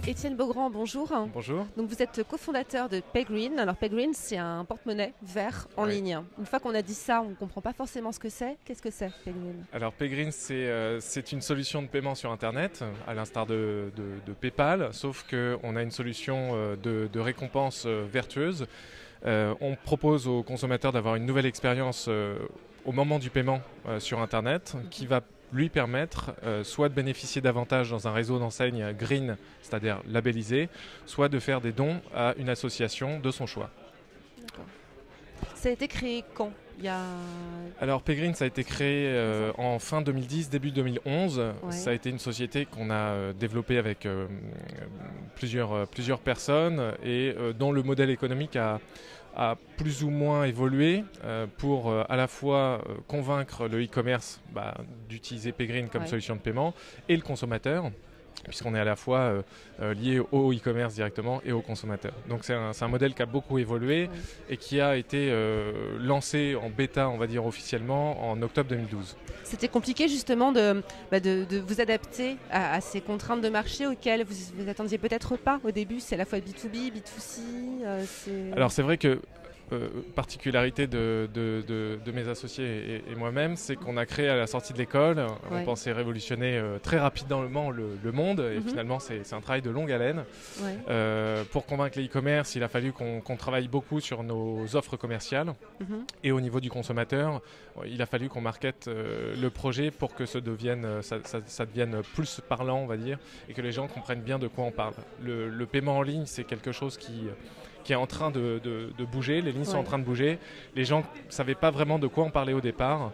Étienne Beaugrand, bonjour. Bonjour. Donc vous êtes cofondateur de PayGreen. Alors PayGreen, c'est un porte-monnaie vert en ligne. Une fois qu'on a dit ça, on ne comprend pas forcément ce que c'est. Qu'est-ce que c'est PayGreen? Alors PayGreen, c'est une solution de paiement sur Internet, à l'instar de PayPal, sauf qu'on a une solution de récompense vertueuse. On propose aux consommateurs d'avoir une nouvelle expérience au moment du paiement sur Internet qui va lui permettre soit de bénéficier davantage dans un réseau d'enseignes green, c'est-à-dire labellisé, soit de faire des dons à une association de son choix. D'accord. Ça a été créé quand? Alors PayGreen, ça a été créé en fin 2010, début 2011. Ouais. Ça a été une société qu'on a développée avec plusieurs personnes et dont le modèle économique a plus ou moins évolué pour à la fois convaincre le e-commerce d'utiliser PayGreen comme solution de paiement et le consommateur, puisqu'on est à la fois lié au e-commerce directement et au consommateur. Donc c'est un modèle qui a beaucoup évolué et qui a été lancé en bêta, on va dire officiellement, en octobre 2012. C'était compliqué justement de vous adapter à ces contraintes de marché auxquelles vous attendiez peut-être pas au début. C'est à la fois B2B, B2C. Alors c'est vrai que particularité de mes associés et moi-même, c'est qu'on a créé à la sortie de l'école, on pensait révolutionner très rapidement le monde et finalement c'est un travail de longue haleine. Pour convaincre les e-commerce, il a fallu qu'on travaille beaucoup sur nos offres commerciales et au niveau du consommateur, il a fallu qu'on markete le projet pour que ça devienne plus parlant, on va dire, et que les gens comprennent bien de quoi on parle. Le paiement en ligne, c'est quelque chose qui est en train de bouger, les lignes sont en train de bouger. Les gens ne savaient pas vraiment de quoi on parlait au départ.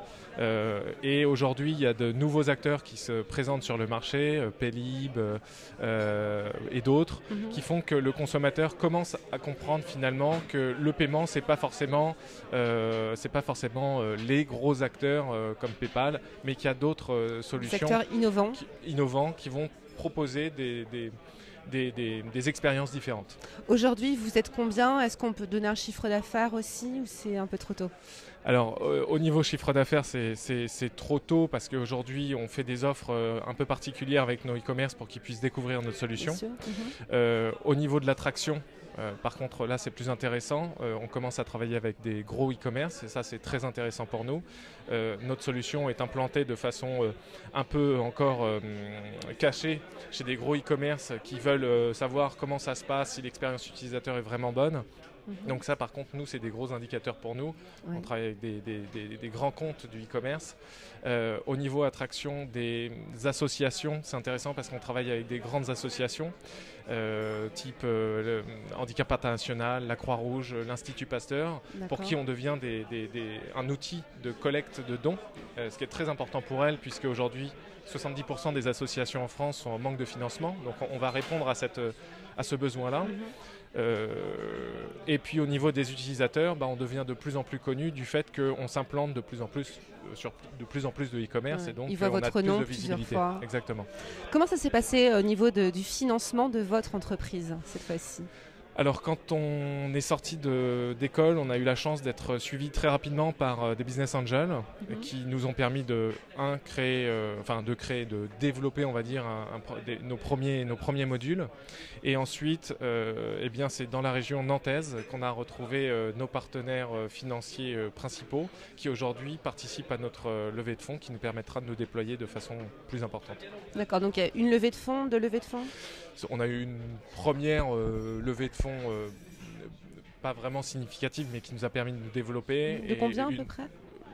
Et aujourd'hui, il y a de nouveaux acteurs qui se présentent sur le marché, Paylib et d'autres, qui font que le consommateur commence à comprendre finalement que le paiement, c'est pas forcément les gros acteurs comme PayPal, mais qu'il y a d'autres solutions innovants qui vont proposer des expériences différentes. Aujourd'hui, vous êtes combien? Est-ce qu'on peut donner un chiffre d'affaires aussi ou c'est un peu trop tôt? Alors, au niveau chiffre d'affaires, c'est trop tôt parce qu'aujourd'hui, on fait des offres un peu particulières avec nos e-commerce pour qu'ils puissent découvrir notre solution. Au niveau de l'attraction, par contre, là, c'est plus intéressant. On commence à travailler avec des gros e-commerce et ça, c'est très intéressant pour nous. Notre solution est implantée de façon un peu encore cachée chez des gros e-commerce qui veulent savoir comment ça se passe, si l'expérience utilisateur est vraiment bonne. Donc ça, par contre, nous, c'est des gros indicateurs pour nous. On travaille avec des grands comptes du e-commerce. Au niveau attraction des associations, c'est intéressant parce qu'on travaille avec des grandes associations type Handicap International, la Croix-Rouge, l'Institut Pasteur, pour qui on devient un outil de collecte de dons, ce qui est très important pour elles, puisque aujourd'hui, 70% des associations en France sont en manque de financement. Donc on va répondre à ce besoin-là. Et puis au niveau des utilisateurs, on devient de plus en plus connu du fait qu'on s'implante de plus en plus sur de plus en plus de e-commerce et donc il voit on a votre plus nom de visibilité. Fois. Exactement. Comment ça s'est passé au niveau du financement de votre entreprise cette fois-ci? Alors quand on est sorti d'école, on a eu la chance d'être suivi très rapidement par des business angels qui nous ont permis de développer, on va dire, nos premiers modules. Et ensuite, c'est dans la région nantaise qu'on a retrouvé nos partenaires financiers principaux qui aujourd'hui participent à notre levée de fonds qui nous permettra de nous déployer de façon plus importante. D'accord, donc il y a une levée de fonds, deux levées de fonds? On a eu une première levée de fonds pas vraiment significative, mais qui nous a permis de nous développer. De combien à peu près?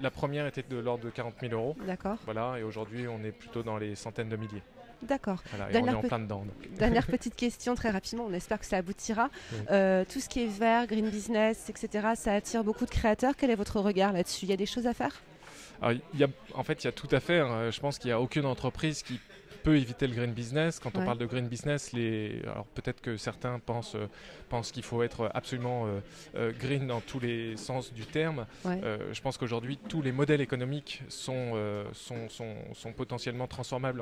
La première était de l'ordre de 40 000 €. D'accord. Voilà, et aujourd'hui, on est plutôt dans les centaines de milliers. D'accord. Voilà, et on est en plein dedans. Dernière petite question, très rapidement, on espère que ça aboutira. Tout ce qui est vert, green business, etc., ça attire beaucoup de créateurs. Quel est votre regard là-dessus? Il y a des choses à faire? Alors, il y a tout à faire. Je pense qu'il n'y a aucune entreprise qui peut éviter le green business. Quand on parle de green business, alors peut-être que certains pensent qu'il faut être absolument green dans tous les sens du terme. Je pense qu'aujourd'hui, tous les modèles économiques sont potentiellement transformables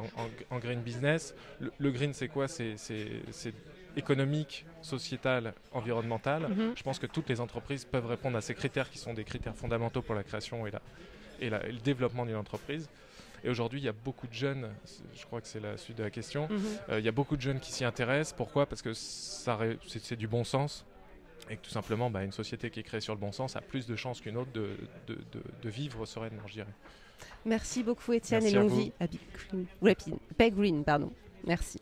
en green business. Le green, c'est quoi? C'est économique, sociétal, environnemental. Je pense que toutes les entreprises peuvent répondre à ces critères qui sont des critères fondamentaux pour la création et le développement d'une entreprise. Et aujourd'hui, il y a beaucoup de jeunes, je crois que c'est la suite de la question, il y a beaucoup de jeunes qui s'y intéressent. Pourquoi ? Parce que c'est du bon sens. Et que tout simplement, une société qui est créée sur le bon sens a plus de chances qu'une autre de vivre sereinement, je dirais. Merci beaucoup Étienne et longue vie à Peg Green. Merci.